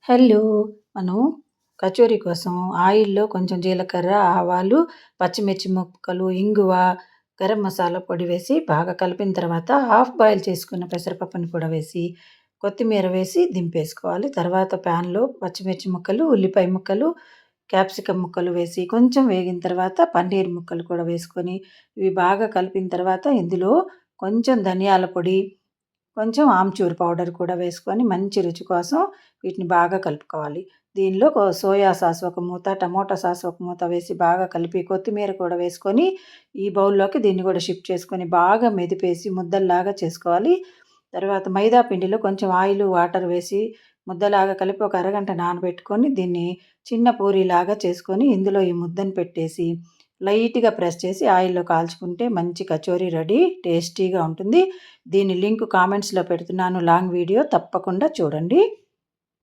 Hello! మనం కచోరీ కోసం ఆయిల్‌లో కొంచెం జీలకర్ర, ఆవాలు, పచ్చిమిర్చి ముక్కలు, ఇంగువ, గరం మసాలా పొడి వేసి బాగా కలిపిన తర్వాత హాఫ్ బాయిల్ చేసుకున్న పెసరపప్పుని కూడా వేసి, కొత్తిమీర వేసి దింపేసుకోవాలి. తర్వాత ప్యాన్‌లో పచ్చిమిర్చి ముక్కలు, ఉల్లిపాయ ముక్కలు, క్యాప్సికమ్ ముక్కలు వేసి కొంచెం వేగిన తర్వాత పన్నీర్ ముక్కలు కూడా వేసుకొని, ఇవి బాగా కలిపిన తర్వాత ఇందులో కొంచెం ధనియాల పొడి, కొంచెం ఆమ్చూర్ పౌడర్ కూడా వేసుకొని మంచి రుచి కోసం వీటిని బాగా కలుపుకోవాలి. దీనిలో సోయా సాస్ ఒక మూత, టమోటా సాస్ ఒక మూత వేసి బాగా కలిపి కొత్తిమీర కూడా వేసుకొని ఈ బౌల్‌లోకి దీన్ని కూడా షిఫ్ట్ చేసుకొని బాగా మెదిపేసి ముద్దల్లాగా చేసుకోవాలి. తర్వాత మైదా పిండిలో కొంచెం ఆయిలు, వాటర్ వేసి ముద్దలాగా కలిపి ఒక అరగంట నానబెట్టుకొని దీన్ని చిన్న పూరీలాగా చేసుకొని ఇందులో ఈ ముద్దను పెట్టేసి లైట్‌గా ప్రెస్ చేసి ఆయిల్‌లో కాల్చుకుంటే మంచి కచోరీ రెడీ. టేస్టీగా ఉంటుంది. దీని లింక్ కామెంట్స్‌లో పెడుతున్నాను, లాంగ్ వీడియో తప్పకుండా చూడండి.